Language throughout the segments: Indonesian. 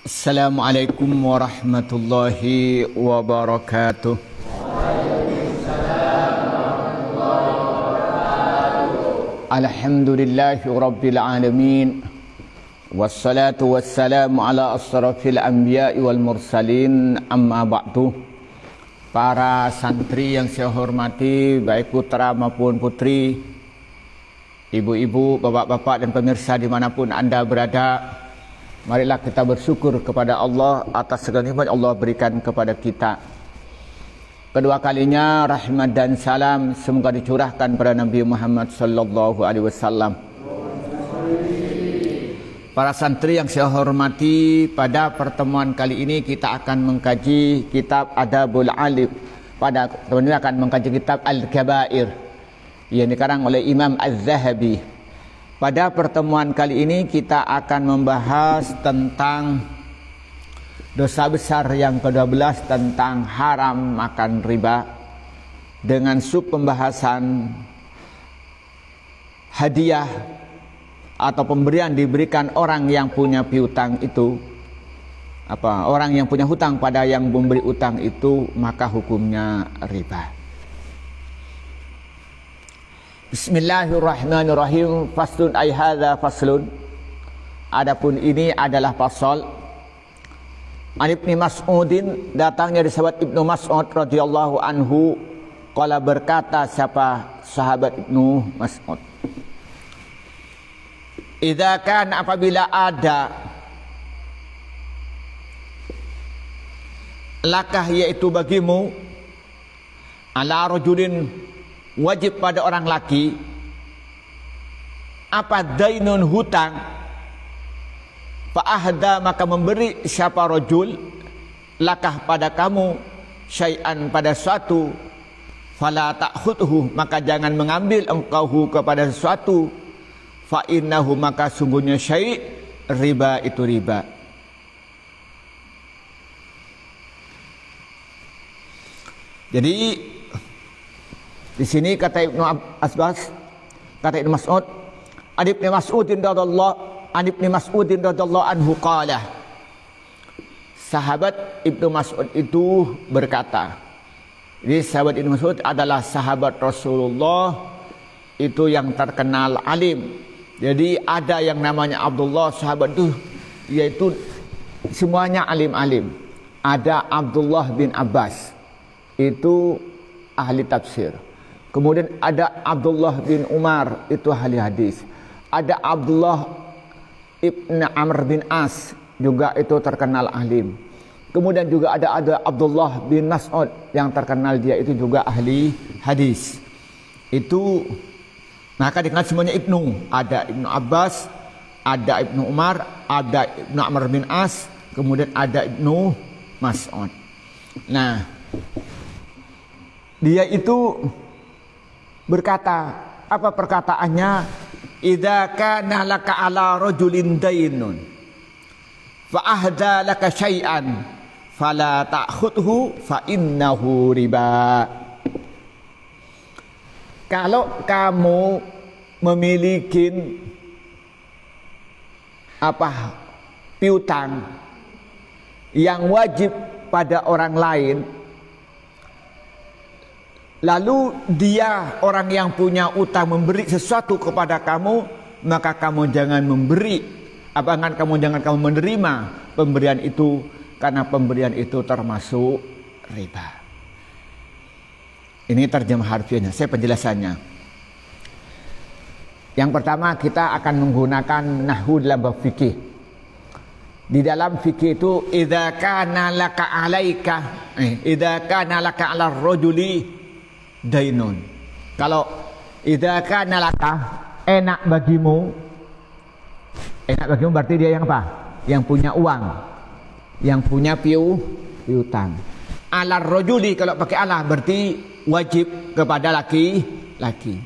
Assalamualaikum warahmatullahi wabarakatuh. Alhamdulillahi rabbil alamin. Wassalatu wassalamu ala asrafil anbiya'i wal mursalin, amma ba'du. Para santri yang saya hormati, baik putra maupun putri, ibu-ibu, bapak-bapak dan pemirsa dimanapun Anda berada, marilah kita bersyukur kepada Allah atas segala nikmat Allah berikan kepada kita. Kedua kalinya rahmat dan salam semoga dicurahkan pada Nabi Muhammad sallallahu alaihi wasallam. Para santri yang saya hormati, pada pertemuan kali ini kita akan mengkaji kitab Adabul Alim. Pada pertemuan ini akan mengkaji kitab Al-Kabair yang dikarang oleh Imam Az-Zahabi. Pada pertemuan kali ini kita akan membahas tentang dosa besar yang ke-12 tentang haram makan riba, dengan sub pembahasan hadiah atau pemberian diberikan orang yang punya piutang itu, orang yang punya hutang pada yang memberi utang itu, maka hukumnya riba. Bismillahirrahmanirrahim. Faslun ay hadza faslun. Adapun ini adalah pasal. An Ibnu Mas'udin, datangnya dari sahabat Ibnu Mas'ud radhiyallahu anhu, qala, berkata siapa sahabat Ibnu Mas'ud, idza kan, apabila ada, lakah, yaitu bagimu, ala rajulin, wajib pada orang laki, apa, dainun, hutang, fa'ahda, maka memberi siapa rajul, lakah, pada kamu, syai'an, pada suatu, fala ta'khudhu, maka jangan mengambil engkau kepada sesuatu, fa'innahu, maka sungguhnya syai' riba, itu riba. Jadi di sini kata Ibnu Abbas, kata Ibnu Mas'ud, an Ibnu Mas'udin radhiyallahu anhu qala, sahabat Ibnu Mas'ud itu berkata. Jadi sahabat Ibnu Mas'ud adalah sahabat Rasulullah itu yang terkenal alim. Jadi ada yang namanya Abdullah, sahabat itu yaitu semuanya alim-alim. Ada Abdullah bin Abbas, itu ahli tafsir. Kemudian ada Abdullah bin Umar, itu ahli hadis. Ada Abdullah ibn Amr bin As, juga itu terkenal alim. Kemudian juga ada Abdullah bin Mas'ud, yang terkenal dia itu juga ahli hadis. Itu maka dikenal semuanya Ibnu. Ada Ibnu Abbas, ada Ibnu Umar, ada Ibnu Amr bin As, kemudian ada Ibnu Mas'ud. Nah, dia itu berkata, apa perkataannya? Idza kana laka ala rajulin dainun fa ahda laka syai'an fala ta'khudhu fa innahu riba. Kalau kamu memiliki piutang yang wajib pada orang lain, lalu dia, orang yang punya utang, memberi sesuatu kepada kamu, maka kamu jangan memberi, jangan kamu menerima pemberian itu, karena pemberian itu termasuk riba. Ini terjemah harfiahnya, saya penjelasannya. Yang pertama, kita akan menggunakan nahwu dalam bab fikih. Di dalam fikih itu, idza kana laka 'ala rajuli dainun. Kalau idza kana laka, enak bagimu berarti dia yang apa? Yang punya uang, yang punya piutang. Ala rajuli, kalau pakai ala berarti wajib kepada laki-laki.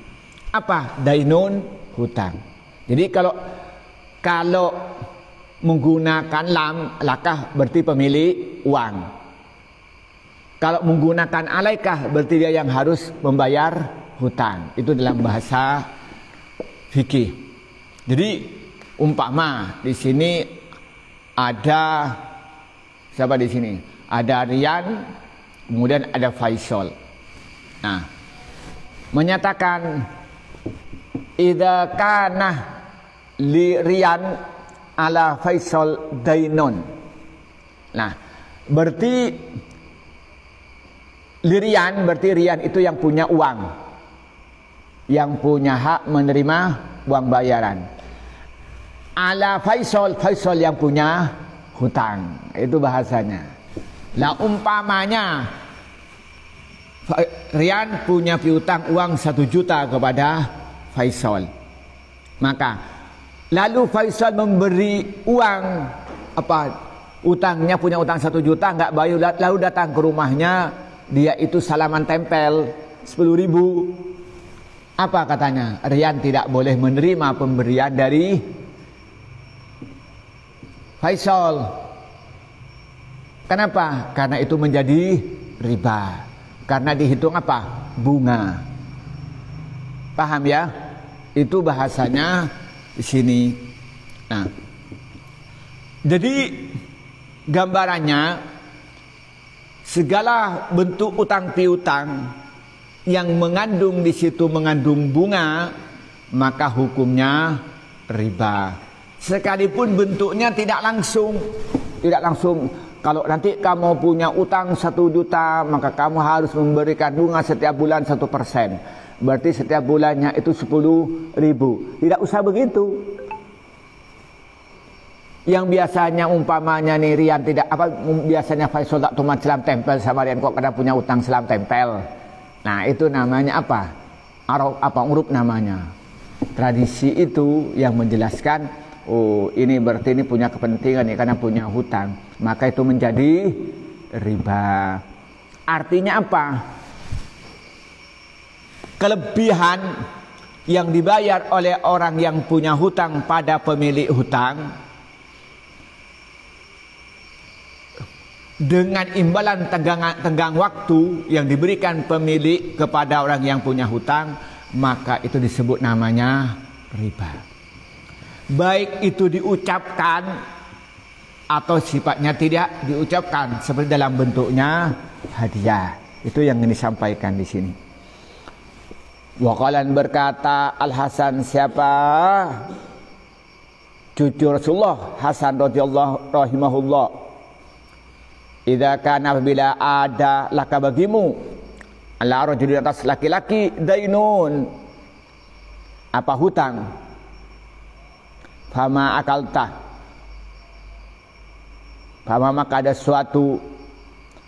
Apa? Dainun, hutang. Jadi kalau menggunakan lam, lakah, berarti pemilik uang. Kalau menggunakan alaikah, berarti dia yang harus membayar hutang. Itu dalam bahasa fikih. Jadi umpama di sini ada Siapa di sini? Ada Rian, kemudian ada Faisal. Nah, menyatakan idza kana li Rian ala Faisal dainun. Nah, berarti li Rian, berarti Rian itu yang punya uang, yang punya hak menerima uang bayaran. Ala Faisal, Faisal yang punya hutang. Itu bahasanya. Lah umpamanya Rian punya piutang uang 1 juta kepada Faisal. Maka lalu Faisal memberi uang utangnya, punya utang 1 juta nggak bayar, lalu datang ke rumahnya, dia itu salaman tempel 10.000. Apa katanya? Rian tidak boleh menerima pemberian dari Faisal. Kenapa? Karena itu menjadi riba. Karena dihitung apa? Bunga. Paham ya? Itu bahasanya di sini. Nah, jadi gambarannya segala bentuk utang piutang yang mengandung di situ mengandung bunga, maka hukumnya riba. Sekalipun bentuknya tidak langsung. Kalau nanti kamu punya utang 1 juta, maka kamu harus memberikan bunga setiap bulan 1%. Berarti setiap bulannya itu 10.000. Tidak usah begitu. Yang biasanya umpamanya nih Rian tidak biasanya Faisal tak cuma selam tempel sama Rian, kok kadang punya utang selam tempel. Nah, itu namanya apa? Uruf namanya. Tradisi itu yang menjelaskan, oh ini berarti ini punya kepentingan nih karena punya hutang, maka itu menjadi riba. Artinya apa? Kelebihan yang dibayar oleh orang yang punya hutang pada pemilik hutang dengan imbalan tenggang waktu yang diberikan pemilik kepada orang yang punya hutang, maka itu disebut namanya riba. Baik itu diucapkan atau sifatnya tidak diucapkan, seperti dalam bentuknya hadiah. Itu yang disampaikan di sini. Waqalan berkata Al-Hasan, siapa? Cucu Rasulullah Hasan radhiyallahu rahimahullah. Idza kana bila ada laka bagimu ala rajuli atas laki-laki dainun, apa hutang, fama akalta, fama maka ada suatu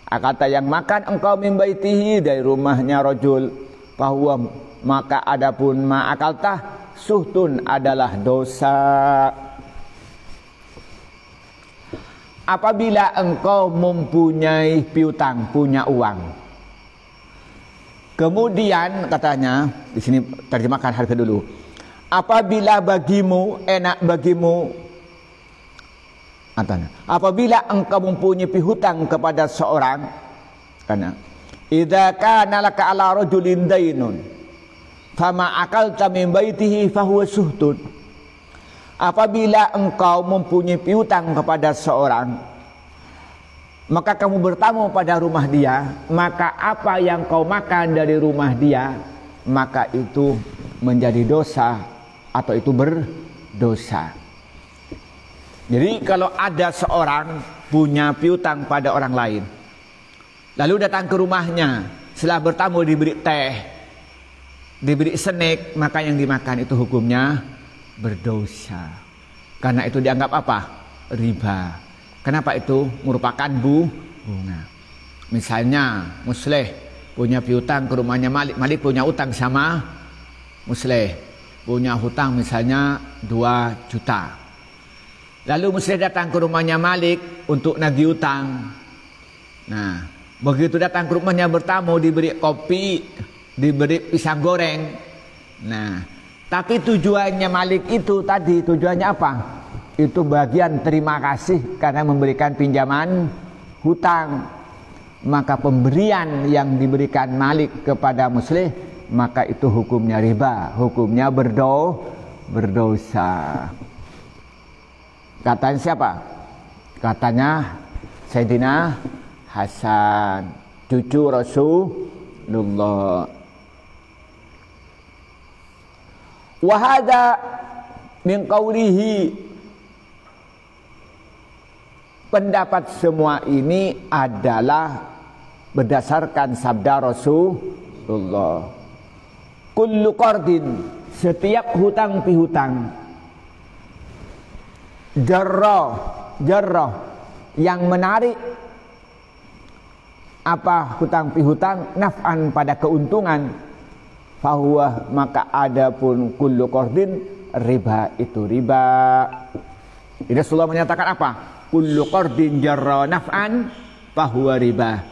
akalta yang makan engkau mimbaitihi dari rumahnya rajul, bahwa maka adapun ma akalta suhtun adalah dosa. Apabila engkau mempunyai piutang, punya uang, kemudian katanya di sini terjemahkan harga dulu. Apabila bagimu enak bagimu, katanya, apabila engkau mempunyai piutang kepada seorang, karena idza kana laka ala rajulin dainun fama akalta min baitihi fahuwa suhtun. Apabila engkau mempunyai piutang kepada seorang, maka kamu bertamu pada rumah dia, maka apa yang kau makan dari rumah dia, maka itu menjadi dosa atau itu berdosa. Jadi kalau ada seorang punya piutang pada orang lain, lalu datang ke rumahnya, setelah bertamu diberi teh, diberi snack, maka yang dimakan itu hukumnya berdosa. Karena itu dianggap apa? Riba. Kenapa itu? Merupakan bunga. Misalnya Musleh punya piutang ke rumahnya Malik, Malik punya utang sama Musleh, punya hutang misalnya 2 juta. Lalu Musleh datang ke rumahnya Malik untuk nagih utang. Nah, begitu datang ke rumahnya bertamu, diberi kopi, diberi pisang goreng. Nah, tapi tujuannya Malik itu tadi, tujuannya apa? Itu bagian terima kasih karena memberikan pinjaman hutang. Maka pemberian yang diberikan Malik kepada Musleh, maka itu hukumnya riba, hukumnya berdosa. Katanya siapa? Katanya Sayyidina Hasan, cucu Rasulullah. Wa hadza min qawlihi, pendapat semua ini adalah berdasarkan sabda Rasulullah. Kullu qardin, setiap hutang pihutang, jarrah yang menarik apa hutang pihutang, naf'an pada keuntungan, fahuwa maka adapun kullu qardin, riba itu riba. Jadi Rasulullah menyatakan apa? Kullu qardin jarra naf'an fahuwa riba.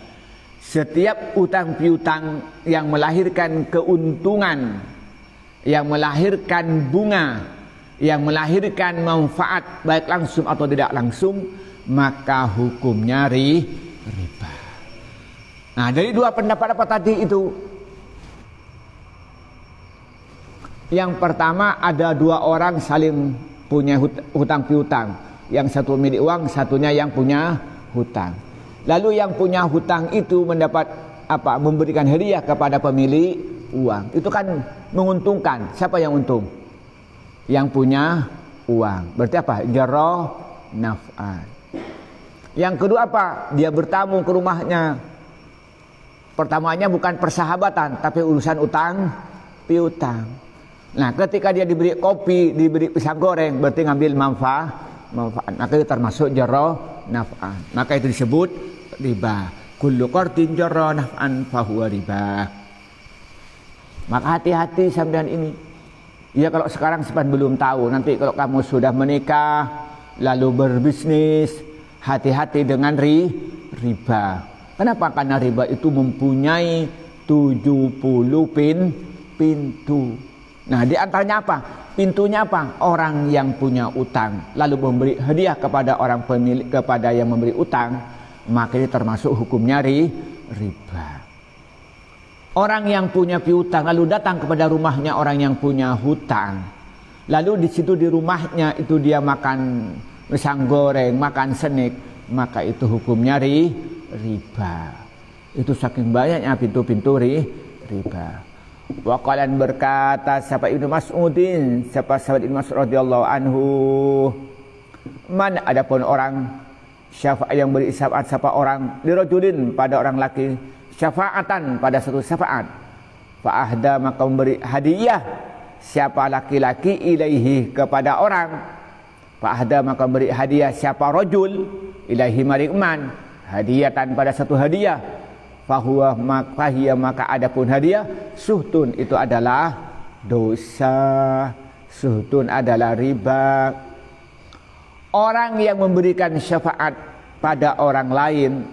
Setiap utang piutang yang melahirkan keuntungan, yang melahirkan bunga, yang melahirkan manfaat baik langsung atau tidak langsung, maka hukumnya riba. Nah, dari dua pendapat apa tadi itu? Yang pertama, ada dua orang saling punya hutang piutang. Yang satu milik uang, satunya yang punya hutang. Lalu yang punya hutang itu mendapat apa? Memberikan hadiah kepada pemilik uang. Itu kan menguntungkan. Siapa yang untung? Yang punya uang. Berarti apa? Jarrah naf'an. Yang kedua apa? Dia bertamu ke rumahnya. Pertamanya bukan persahabatan, tapi urusan utang piutang. Nah, ketika dia diberi kopi, diberi pisang goreng, berarti ngambil manfaat. Maka itu termasuk jarrah naf'an. Maka itu disebut riba. Kullu qardin jarra naf'an fahuwa riba. Maka hati-hati sampean ini. Ya, kalau sekarang sampean belum tahu, nanti kalau kamu sudah menikah lalu berbisnis, hati-hati dengan riba. Kenapa? Karena riba itu mempunyai 70 pintu. Nah, di antaranya apa? Pintunya apa? Orang yang punya utang lalu memberi hadiah kepada orang pemilik, kepada yang memberi utang, maka ini termasuk hukumnya riba. Orang yang punya piutang lalu datang kepada rumahnya orang yang punya hutang, lalu di situ di rumahnya itu dia makan pisang goreng, makan senik, maka itu hukumnya riba. Itu saking banyaknya pintu-pintu riba. Waqalan berkata siapa Ibnu Mas'udin, siapa sahabat Ibnu Mas'ud radhiyallahu anhu, man adapun orang syafaat yang beri syafaat siapa orang dirajulin pada orang laki, syafaatan pada satu syafaat, fa ahda maka memberi hadiah siapa laki-laki ilaihi kepada orang, fa ahda maka memberi hadiah siapa rajul ilaihi marikman, hadiatan pada satu hadiah, fahuwa maka adapun hadiah suhtun itu adalah dosa, suhtun adalah riba. Orang yang memberikan syafaat pada orang lain,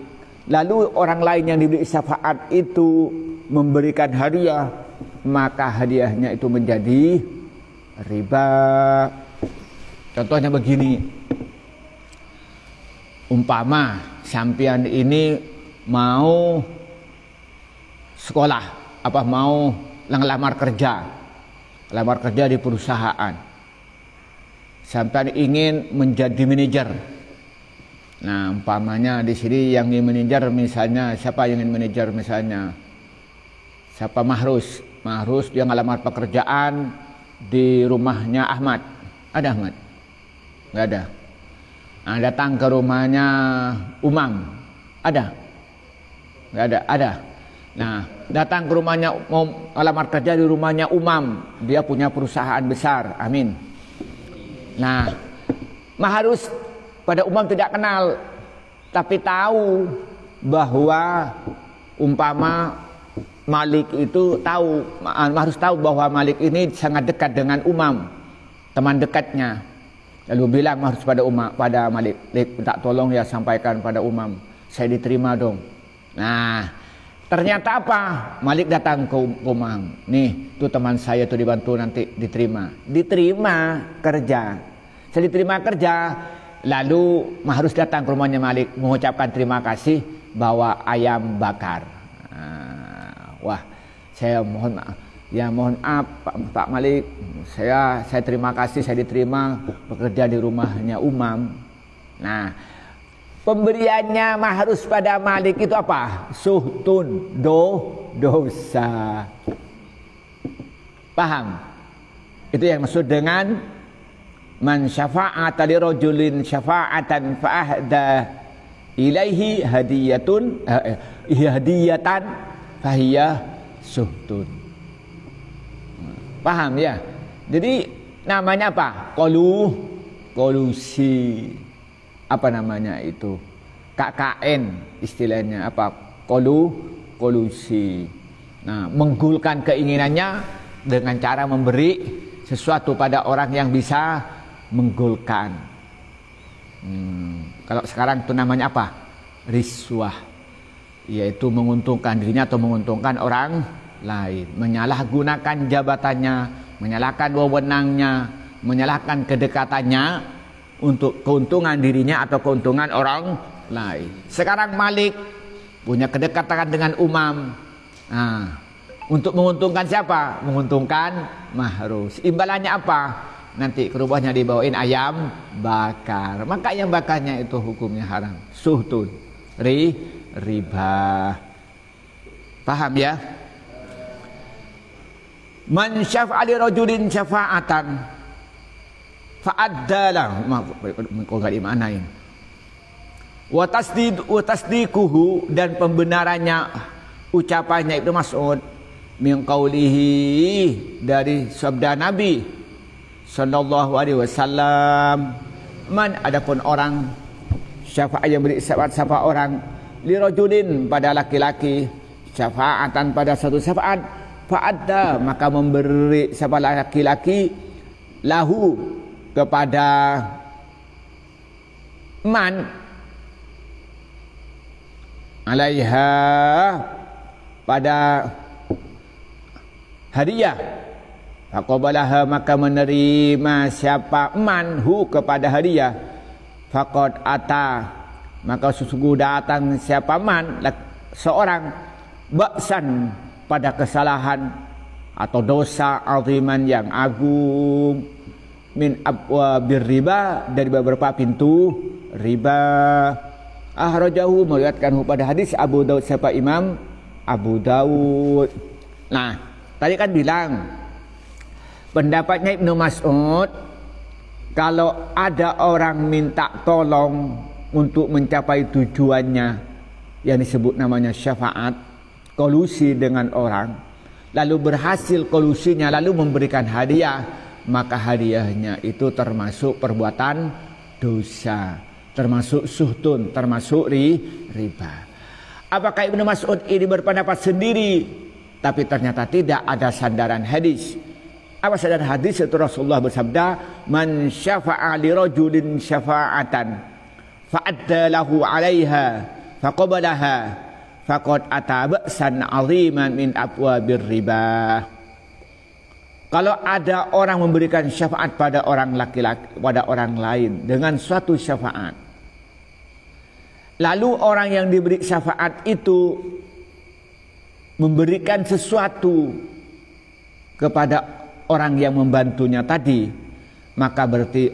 lalu orang lain yang diberi syafaat itu memberikan hadiah, maka hadiahnya itu menjadi riba. Contohnya begini, umpama sampean ini mau sekolah, apa mau lamar kerja di perusahaan, sampai ingin menjadi manajer. Nah, umpamanya di sini yang ingin manajer misalnya siapa yang ingin manajer misalnya siapa Mahrus dia ngelamar pekerjaan di rumahnya Ahmad. Ada Ahmad? Nggak ada. Nah, datang ke rumahnya Umam. Ada? Nggak ada. Ada. Nah, datang ke rumahnya, mau ngelamar kerja di rumahnya Umam, dia punya perusahaan besar, amin. Nah, Mahrus pada Umam tidak kenal, tapi tahu bahwa umpama Malik itu tahu, Mahrus tahu bahwa Malik ini sangat dekat dengan Umam, teman dekatnya. Lalu bilang Mahrus pada Malik, minta tolong ya sampaikan pada Umam, saya diterima dong. Nah, ternyata apa? Malik datang ke Umam. Nih, tuh teman saya tuh dibantu nanti diterima. Diterima kerja. Saya diterima kerja. Lalu Mahrus datang ke rumahnya Malik mengucapkan terima kasih bawa ayam bakar. Wah, saya mohon maaf. Ya mohon maaf Pak Malik. Saya terima kasih saya diterima bekerja di rumahnya Umam. Nah, pemberiannya mahrus pada malik itu apa? Suhtun, dosa. Paham? Itu yang maksud dengan man syafa'ata li rajulin syafa'atan fa ahda ilaihi hadiyatan fahiya suhtun. Paham ya? Jadi namanya apa? Kolusi. Apa namanya itu? KKN istilahnya apa? Kolusi. Nah, menggulkan keinginannya dengan cara memberi sesuatu pada orang yang bisa menggulkan. Kalau sekarang itu namanya apa? Riswah. Yaitu menguntungkan dirinya atau menguntungkan orang lain. Menyalahgunakan jabatannya, menyalahkan wewenangnya, menyalahkan kedekatannya untuk keuntungan dirinya atau keuntungan orang lain. Sekarang Malik punya kedekatan dengan umam. Nah, untuk menguntungkan siapa? Menguntungkan mahrus. Imbalannya apa? Nanti ke rumahnya dibawain ayam bakar. Maka ayam bakarnya itu hukumnya haram. Suhtun, riba. Paham ya? Man syafa'a li rajulin syafa'atan fa'addalah, kok gak dimanain. Wa tasdiquhu, dan pembenarannya ucapannya Ibnu Mas'ud min qaulihi, dari sabda Nabi sallallahu alaihi wasallam, man, adapun orang syafaat yang beri syafaat siapa orang li rajulin, pada laki-laki, syafaatan pada satu syafaat, fa'adda, maka memberi siapa laki-laki lahu, kepada man alaiha, pada hadiah, faqabalaha, maka menerima siapa manhu kepada hadiah, faqad ata, maka sesungguh datang siapa man seorang baksan, pada kesalahan atau dosa aziman yang agung, min abwabir riba, dari beberapa pintu riba. Ahrajahu, meriwayatkan pada hadis Abu Daud, siapa Imam Abu Daud. Nah, tadi kan bilang pendapatnya Ibnu Mas'ud, kalau ada orang minta tolong untuk mencapai tujuannya yang disebut namanya syafaat, kolusi dengan orang, lalu berhasil kolusinya, lalu memberikan hadiah, maka hadiahnya itu termasuk perbuatan dosa, termasuk suhtun, termasuk riba. Apakah Ibnu Mas'ud ini berpendapat sendiri? Tapi ternyata tidak ada sandaran hadis. Apa sandaran hadis? Itu Rasulullah bersabda, man syafa'a li rajulin syafa'atan fa'adda lahu 'alaiha faqabalaha faqad ata ba'san 'aziman min abwabir riba. Kalau ada orang memberikan syafaat pada orang laki-laki, pada orang lain dengan suatu syafaat, lalu orang yang diberi syafaat itu memberikan sesuatu kepada orang yang membantunya tadi, maka berarti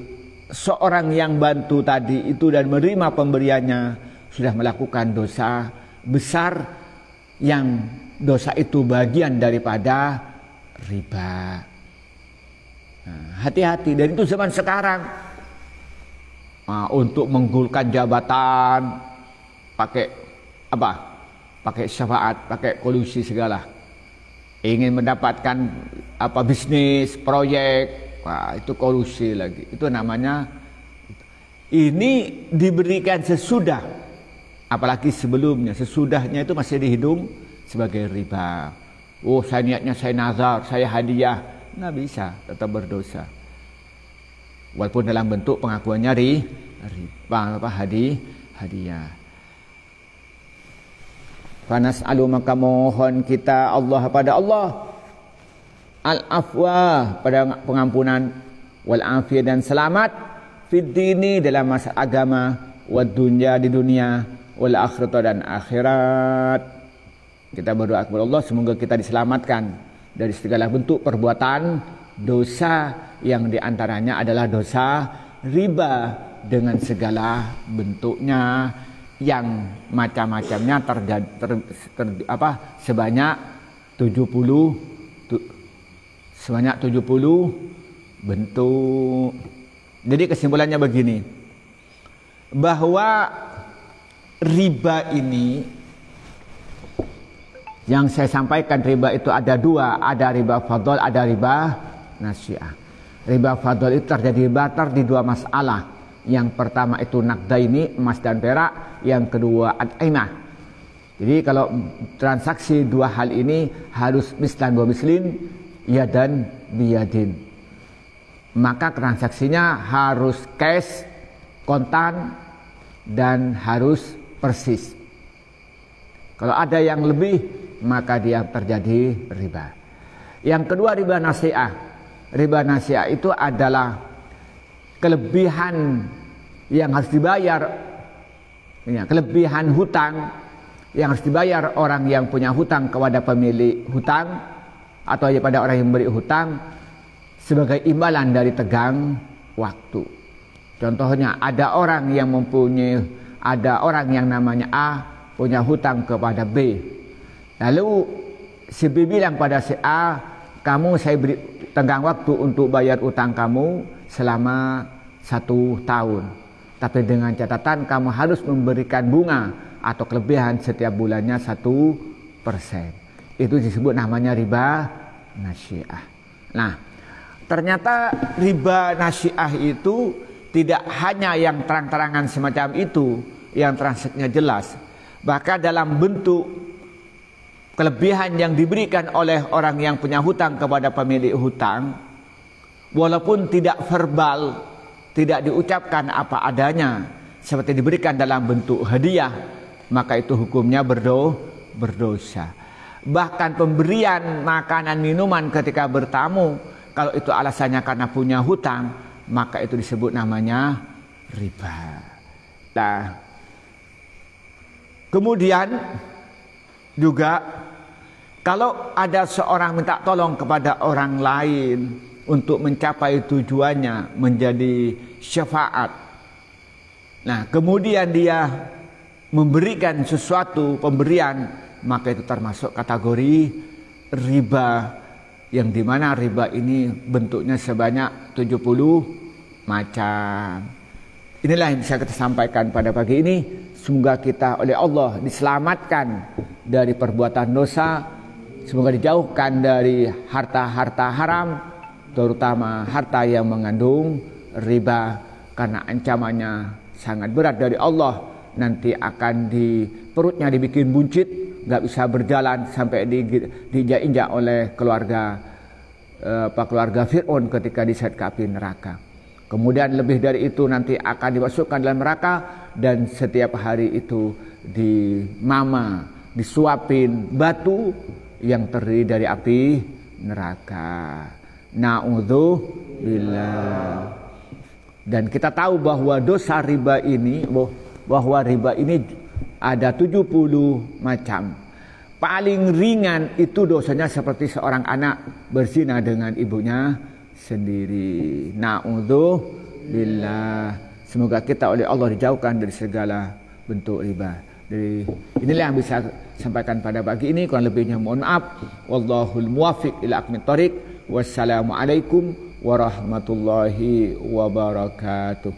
seorang yang bantu tadi itu dan menerima pemberiannya sudah melakukan dosa besar, yang dosa itu bagian daripada riba. Nah, hati-hati. Dan itu zaman sekarang, untuk menggulkan jabatan pakai apa? Pakai syafaat, pakai kolusi segala. Ingin mendapatkan apa, bisnis, proyek, itu kolusi lagi. Itu namanya, ini diberikan sesudah, apalagi sebelumnya. Sesudahnya itu masih dihitung sebagai riba. Oh, saya niatnya saya nazar, saya hadiah, nggak bisa, tetap berdosa. Walaupun dalam bentuk pengakuannya riba, hadiah. Fanas'alu, maka mohon kita Allah pada Allah, al-afwa, pada pengampunan, wal afiyah, dan selamat, fid dini, dalam masa agama, wad dunya, di dunia, wal akhirat, dan akhirat. Kita berdoa kepada Allah semoga kita diselamatkan dari segala bentuk perbuatan dosa, yang diantaranya adalah dosa riba dengan segala bentuknya, yang macam-macamnya sebanyak 70 bentuk. Jadi kesimpulannya begini, bahwa riba ini yang saya sampaikan, riba itu ada dua, ada riba fadl, ada riba nasi'ah. Riba fadl itu terjadi barter di dua masalah. Yang pertama itu naqdaini, emas dan perak. Yang kedua ad-aimah. Jadi kalau transaksi dua hal ini harus mislan wa mislin, yadan biyadin. Maka transaksinya harus cash, kontan, dan harus persis. Kalau ada yang lebih, maka dia terjadi riba. Yang kedua riba nasi'ah. Riba nasi'ah itu adalah kelebihan yang harus dibayar, kelebihan hutang yang harus dibayar orang yang punya hutang kepada pemilik hutang atau pada orang yang memberi hutang sebagai imbalan dari tegang waktu. Contohnya ada orang yang namanya A punya hutang kepada B. Lalu si B bilang pada si A, kamu saya beri tenggang waktu untuk bayar utang kamu selama 1 tahun. Tapi dengan catatan kamu harus memberikan bunga atau kelebihan setiap bulannya 1%. Itu disebut namanya riba nasi'ah. Nah, ternyata riba nasi'ah itu tidak hanya yang terang-terangan semacam itu, yang transaksinya jelas. Bahkan dalam bentuk kelebihan yang diberikan oleh orang yang punya hutang kepada pemilik hutang, walaupun tidak verbal, tidak diucapkan apa adanya, seperti diberikan dalam bentuk hadiah, maka itu hukumnya berdosa. Bahkan pemberian makanan minuman ketika bertamu, kalau itu alasannya karena punya hutang, maka itu disebut namanya riba. Nah, kemudian juga kalau ada seorang minta tolong kepada orang lain untuk mencapai tujuannya menjadi syafaat. Nah, kemudian dia memberikan sesuatu pemberian, maka itu termasuk kategori riba, yang dimana riba ini bentuknya sebanyak 70 macam. Inilah yang bisa kita sampaikan pada pagi ini. Semoga kita oleh Allah diselamatkan dari perbuatan dosa, semoga dijauhkan dari harta-harta haram, terutama harta yang mengandung riba, karena ancamannya sangat berat dari Allah. Nanti akan perutnya dibikin buncit, nggak bisa berjalan sampai diinjak-injak oleh keluarga Fir'aun ketika diseret ke api neraka. Kemudian lebih dari itu nanti akan dimasukkan dalam neraka, dan setiap hari itu disuapin batu yang terdiri dari api neraka. Na'udzubillah. Dan kita tahu bahwa dosa riba ini, ada 70 macam. Paling ringan itu dosanya seperti seorang anak berzina dengan ibunya sendiri. Na'udzubillah. Semoga kita oleh Allah dijauhkan dari segala bentuk riba. Inilah yang bisa sampaikan pada pagi ini. Kurang lebihnya mohon maaf. Wallahul muwaffiq ila aqwamit thoriq. Wassalamualaikum warahmatullahi wabarakatuh.